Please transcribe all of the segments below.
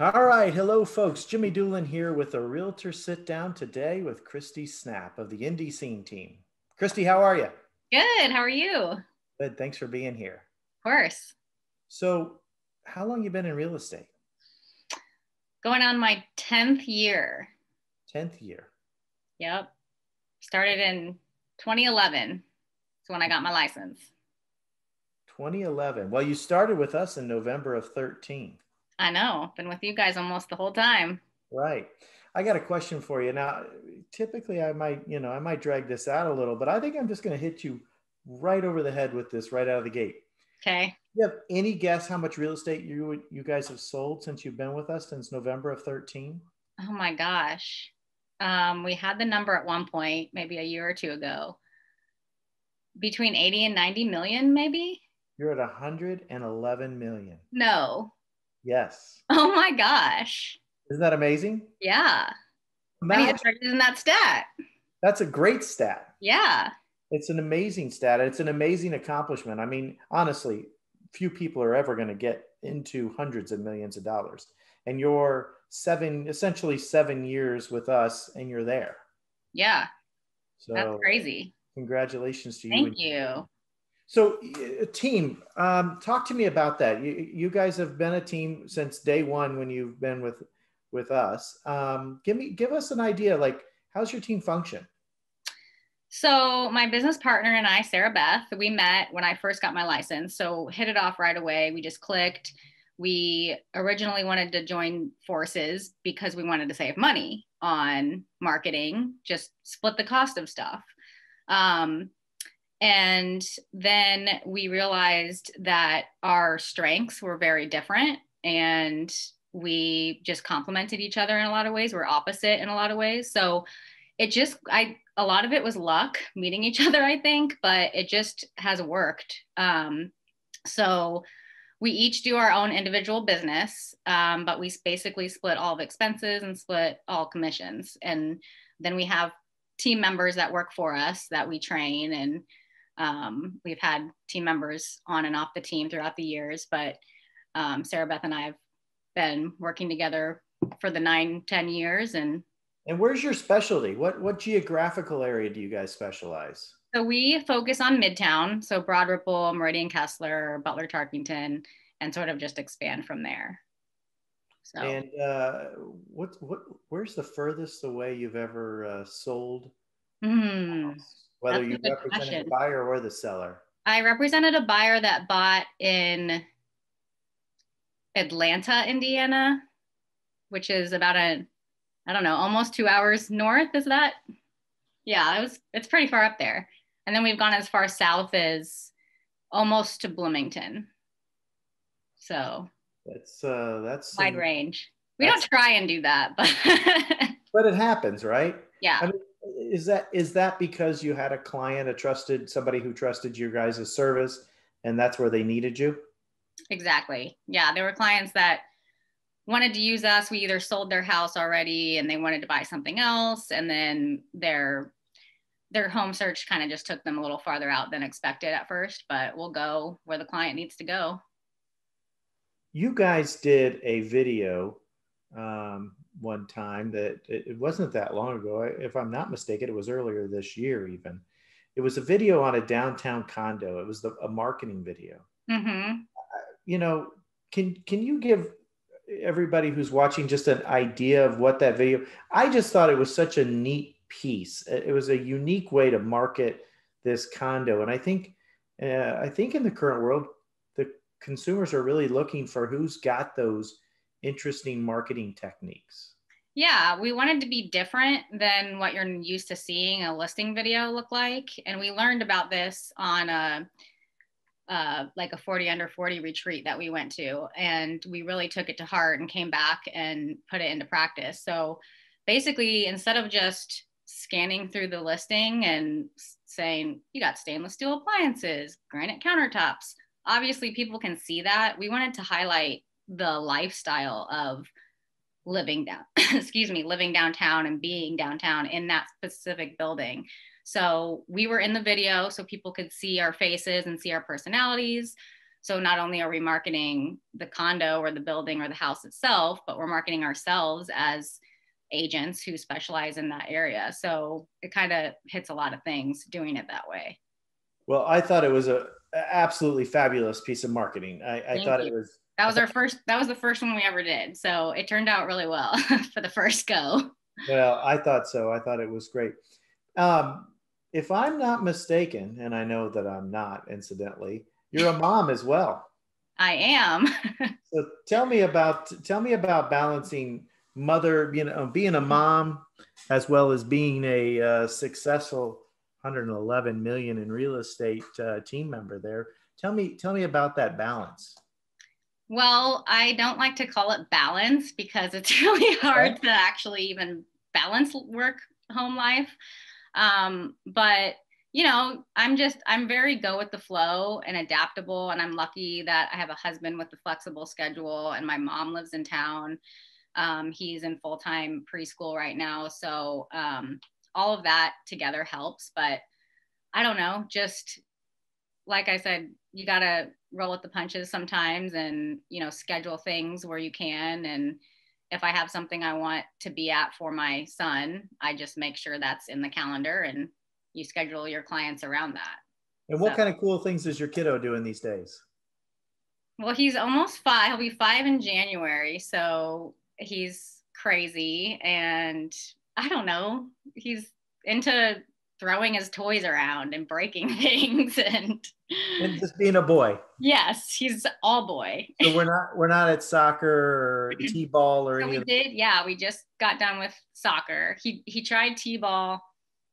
All right. Hello, folks. Jimmy Doolin here with a Realtor Sit Down today with Christie Snapp of the Indy scene team. Christie, how are you? Good. How are you? Of Good. Thanks for being here. course. So, how long you been in real estate? Going on my 10th year. 10th year. Yep. Started in 2011. That's when I got my license. 2011. Well, you started with us in November of 13. I know. Been with you guys almost the whole time. Right. I got a question for you. Now, typically I might drag this out a little, but I think I'm just going to hit you right over the head with this right out of the gate. Okay. You have any guess how much real estate you guys have sold since you've been with us since November of 13? Oh my gosh. We had the number at one point, maybe a year or two ago, between 80 and 90 million, maybe? You're at 111 million. No. Yes. Oh my gosh. Isn't that amazing? Yeah. I need to Imagine, start using that stat. that's a great stat. Yeah. It's an amazing stat. It's an amazing accomplishment. I mean, honestly, few people are ever going to get into hundreds of millions of dollars. And you're essentially 7 years with us, and you're there. Yeah. That's So crazy. congratulations to you. Thank you. So, team, talk to me about that. You guys have been a team since day one when you've been with us. Give us an idea. Like, how's your team function? So my business partner and I, Sarah Beth, we met when I first got my license. So hit it off right away. We just clicked. We originally wanted to join forces because we wanted to save money on marketing, just split the cost of stuff. And then we realized that our strengths were very different and we just complemented each other in a lot of ways. We're opposite in a lot of ways. So a lot of it was luck meeting each other, I think, but it just has worked. So we each do our own individual business, but we basically split all of expenses and split all commissions. And then we have team members that work for us that we train, and we've had team members on and off the team throughout the years, but Sarah Beth and I have been working together for the 9-10 years. And where's your specialty? What geographical area do you guys specialize? so we focus on Midtown, so Broad Ripple, Meridian Kessler, Butler Tarkington, and sort of just expand from there. So, And where's the furthest away you've ever sold? Whether you represented the buyer or the seller? I represented a buyer that bought in Atlanta, Indiana, which is about almost 2 hours north. Is that? Yeah, it's pretty far up there. And then we've gone as far south as almost to Bloomington. So that's wide range. We don't try and do that, but but it happens, right? Yeah. I mean, is that because you had a client, somebody who trusted your guys' service, and that's where they needed you? Exactly. Yeah, there were clients that wanted to use us. We either sold their house already and they wanted to buy something else, and then their home search kind of just took them a little farther out than expected at first, but we'll go where the client needs to go. You guys did a video one time that it wasn't that long ago. If I'm not mistaken, it was earlier this year even. It was a video on a downtown condo. It was a marketing video. Mm-hmm. Can you give everybody who's watching just an idea of what that video? I just thought it was such a neat piece. It was a unique way to market this condo, and I think in the current world, the consumers are really looking for who's got those interesting marketing techniques. Yeah, we wanted to be different than what you're used to seeing a listing video look like, and we learned about this on a 40 under 40 retreat that we went to, and we really took it to heart and came back and put it into practice. So basically, instead of just scanning through the listing and saying you got stainless steel appliances, granite countertops, obviously people can see that. We wanted to highlight the lifestyle of living downtown and being downtown in that specific building. So we were in the video so people could see our faces and see our personalities. So not only are we marketing the condo or the building or the house itself, but we're marketing ourselves as agents who specialize in that area. So it kind of hits a lot of things doing it that way. Well, I thought it was a absolutely fabulous piece of marketing. I thought it was. That was that was the first one we ever did. So it turned out really well for the first go. Well, I thought so. I thought it was great. Um, if I'm not mistaken, and I know that I'm not, incidentally, you're a mom as well. I am. So tell me about balancing mother, being a mom, as well as being a successful 111 million in real estate team member there. Tell me about that balance. Well, I don't like to call it balance because it's really hard to actually even balance work home life. But I'm very go with the flow and adaptable. And I'm lucky that I have a husband with a flexible schedule and my mom lives in town. He's in full-time preschool right now. So all of that together helps. But I don't know, just like I said, you got to roll with the punches sometimes and, schedule things where you can. And if I have something I want to be at for my son, I just make sure that's in the calendar and you schedule your clients around that. And what kind of cool things is your kiddo doing these days? Well, he's almost 5. He'll be 5 in January. So he's crazy. And I don't know, he's into throwing his toys around and breaking things and just being a boy. Yes, he's all boy. So we're not at soccer or t-ball or any. We just got done with soccer. He tried t-ball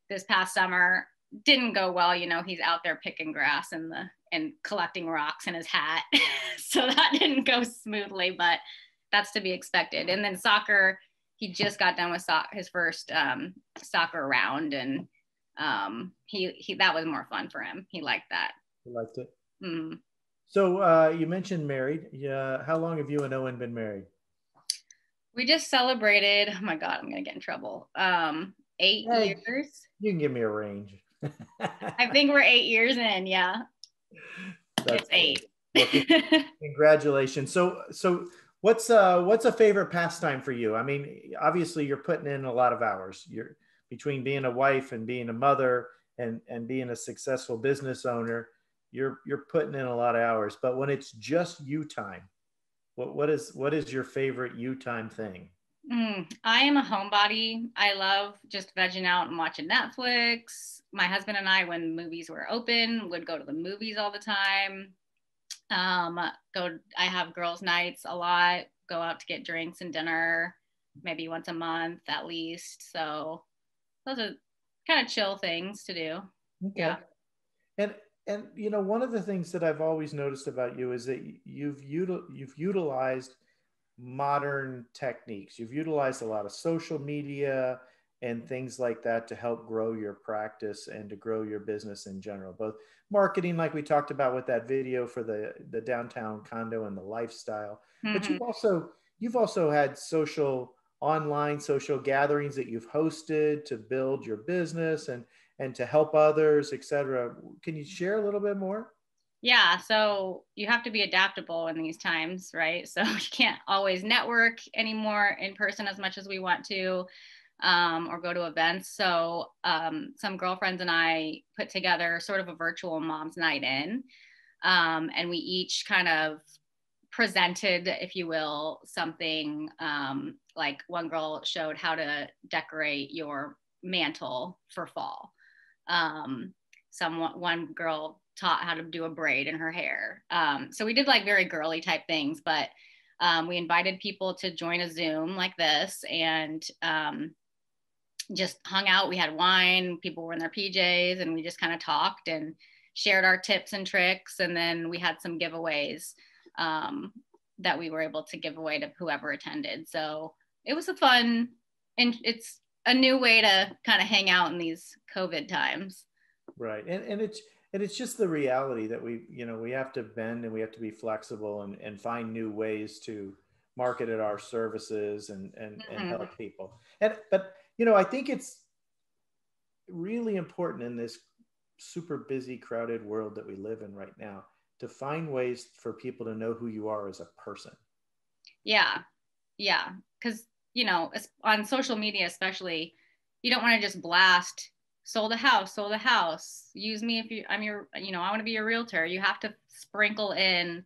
this past summer, didn't go well. He's out there picking grass and collecting rocks in his hat. So that didn't go smoothly, but that's to be expected. And then soccer, he just got done with his first soccer round, and he that was more fun for him. He liked that. He liked it. Mm-hmm. So you mentioned married. Yeah, how long have you and Owen been married? We just celebrated. Oh my God, I'm gonna get in trouble. 8 years. You can give me a range. I think we're 8 years in. Yeah, it's 8. Well, congratulations. So what's a favorite pastime for you? I mean, obviously you're putting in a lot of hours. You're between being a wife and being a mother and being a successful business owner. You're putting in a lot of hours. But when it's just you time, what is your favorite you time thing? I am a homebody. I love just vegging out and watching Netflix. My husband and I, when movies were open, would go to the movies all the time. I have girls' nights a lot, go out to get drinks and dinner, maybe once a month at least. So those are kind of chill things to do. Okay. Yeah. And one of the things that I've always noticed about you is that you've utilized modern techniques. You've utilized a lot of social media and things like that to help grow your practice and to grow your business in general, both marketing, like we talked about with that video for the downtown condo and the lifestyle. Mm-hmm. But you've also had online social gatherings that you've hosted to build your business and to help others, etc. Can you share a little bit more? Yeah, so you have to be adaptable in these times, right? So you can't always network anymore in person as much as we want to, or go to events. So some girlfriends and I put together sort of a virtual mom's night in, and we each kind of presented, if you will, something, like one girl showed how to decorate your mantle for fall. One girl taught how to do a braid in her hair. So we did like very girly type things, but we invited people to join a Zoom like this and just hung out. We had wine, people were in their PJs, and we just kind of talked and shared our tips and tricks. And then we had some giveaways that we were able to give away to whoever attended. So it was and it's a new way to kind of hang out in these COVID times. Right. And it's just the reality that we have to bend and we have to be flexible and find new ways to market our services and help people. But I think it's really important in this super busy, crowded world that we live in right now to find ways for people to know who you are as a person. Yeah. Yeah. Because, on social media, especially, you don't want to just blast sold a house. Use me if I want to be your realtor. You have to sprinkle in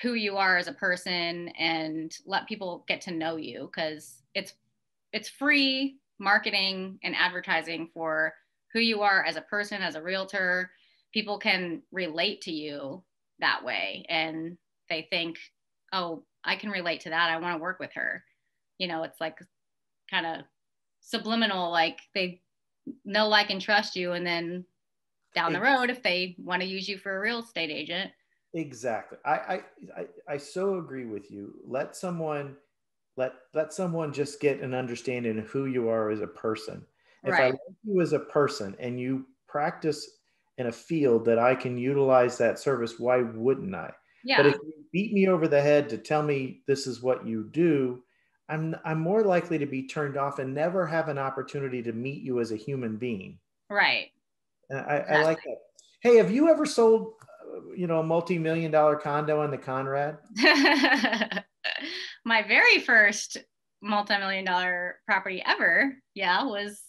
who you are as a person and let people get to know you, because it's free marketing and advertising for who you are as a person, as a realtor. People can relate to you that way, and they think, oh, I can relate to that. I want to work with her. It's like kind of subliminal, like they know, like, and trust you. And then down the road, if they want to use you for a real estate agent. Exactly. I so agree with you. Let someone just get an understanding of who you are as a person. If I Right. like you as a person and you practice in a field that I can utilize that service, why wouldn't I? Yeah. But if you beat me over the head to tell me this is what you do, I'm more likely to be turned off and never have an opportunity to meet you as a human being. Right. And I like that. Hey, have you ever sold, a multi-million-dollar condo in the Conrad? My very first multi-million-dollar property ever, was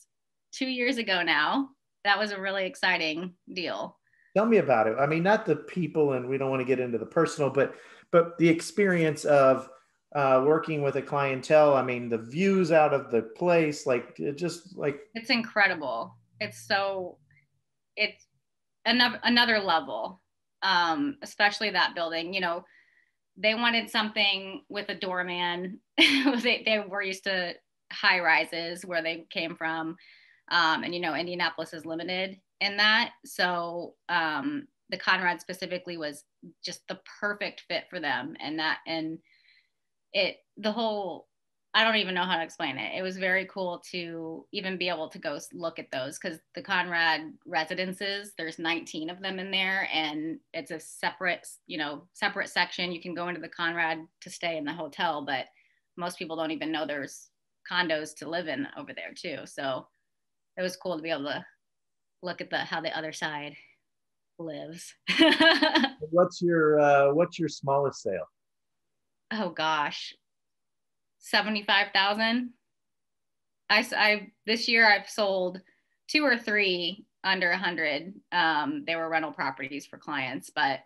2 years ago now. That was a really exciting deal. Tell me about it. I mean, not the people, and we don't want to get into the personal, but the experience of working with a clientele. I mean, the views out of the place, like just like it's incredible. It's another level, especially that building. They wanted something with a doorman. they were used to high rises where they came from, and Indianapolis is limited in that. So the Conrad specifically was just the perfect fit for them, and the whole, I don't even know how to explain it. It was very cool to even be able to go look at those, because the Conrad residences, there's 19 of them in there, and it's a separate section. You can go into the Conrad to stay in the hotel, but most people don't even know there's condos to live in over there too. So it was cool to be able to look at how the other side lives. what's your smallest sale? Oh gosh, 75,000. I this year I've sold 2 or 3 under 100. They were rental properties for clients, but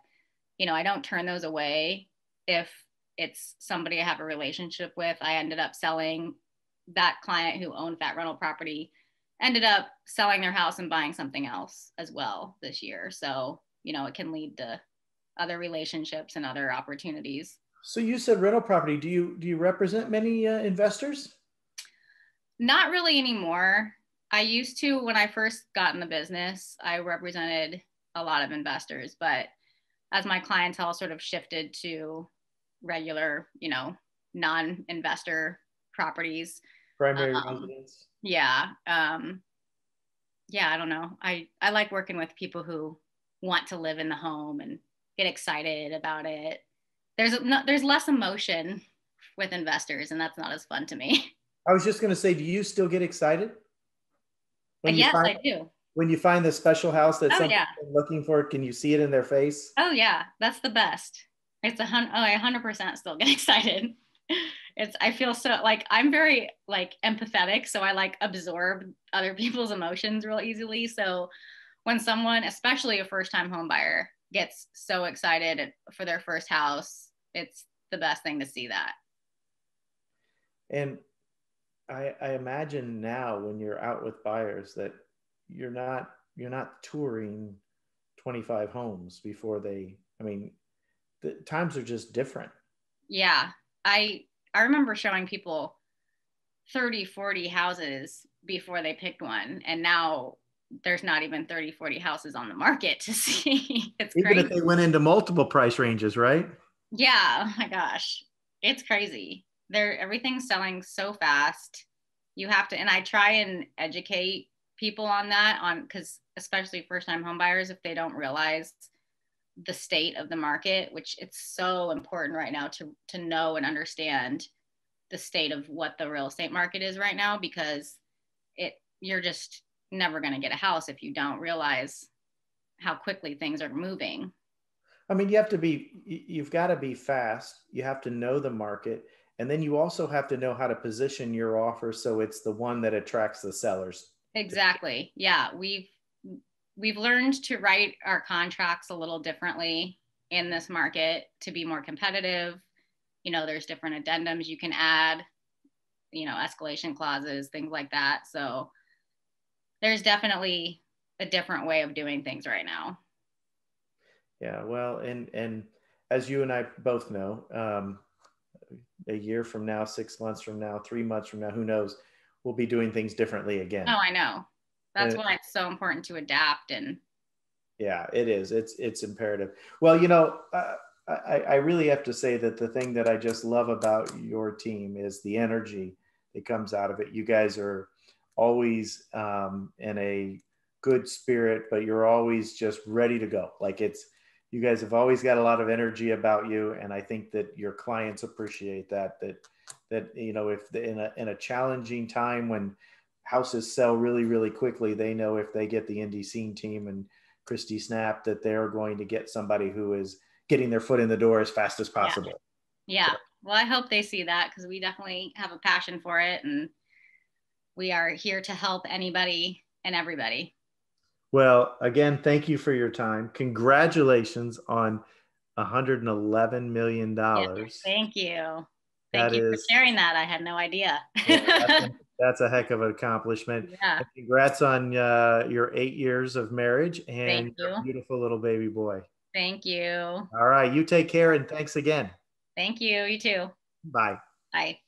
I don't turn those away if it's somebody I have a relationship with. I ended up selling that client who owned that rental property, ended up selling their house and buying something else as well this year. So, it can lead to other relationships and other opportunities. So you said rental property. Do you represent many investors? Not really anymore. I used to, when I first got in the business, I represented a lot of investors, but as my clientele sort of shifted to regular, non-investor properties. Primary residence. Yeah. I don't know. I like working with people who want to live in the home and get excited about it. There's less emotion with investors, and that's not as fun to me. I was just going to say, do you still get excited Yes, I do. When you find the special house that someone's been looking for? Can you see it in their face? Oh yeah, that's the best. It's 100% still get excited. I feel so, like, I'm very like empathetic, so I like absorb other people's emotions real easily. So when someone, especially a first-time home buyer, gets so excited for their first house, it's the best thing to see that. And I imagine now when you're out with buyers that you're not touring 25 homes before the times are just different. Yeah. I remember showing people 30, 40 houses before they picked one. And now there's not even 30, 40 houses on the market to see. It's even crazy. If they went into multiple price ranges, right? Yeah. Oh my gosh. It's crazy. Everything's selling so fast. You have to, and I try and educate people on that, because especially first-time home buyers, if they don't realize the state of the market, which it's so important right now to know and understand the state of what the real estate market is right now, because you're just never going to get a house if you don't realize how quickly things are moving. I mean, you've got to be fast. You have to know the market. And then you also have to know how to position your offer so it's the one that attracts the sellers. Exactly. Yeah. We've learned to write our contracts a little differently in this market to be more competitive. You know, there's different addendums you can add, you know, escalation clauses, things like that. So there's definitely a different way of doing things right now. Yeah, well, and as you and I both know, a year from now, 6 months from now, 3 months from now, who knows, we'll be doing things differently Oh, again. I know. That's And why it's so important to adapt. And yeah, it is. It's imperative. Well, you know, I really have to say that the thing that I just love about your team is the energy that comes out of it. You guys are always in a good spirit, but you're always just ready to go. Like you guys have always got a lot of energy about you, and I think that your clients appreciate that. That you know, if in a challenging time when houses sell really really quickly, they know if they get the Indy scene team and Christie Snapp that they're going to get somebody who is getting their foot in the door as fast as yeah. possible. Yeah. So, Well, I hope they see that because we definitely have a passion for it and we are here to help anybody and everybody. well, again, thank you for your time. Congratulations on $111 million. Yeah. dollars. Thank you. Thank That you for is, sharing that. I had no idea. yeah, that's a heck of an accomplishment. Yeah. And congrats on your 8 years of marriage Thank and your you. beautiful little baby boy. Thank you. All right, you take care and thanks again. Thank you. You too. Bye. Bye.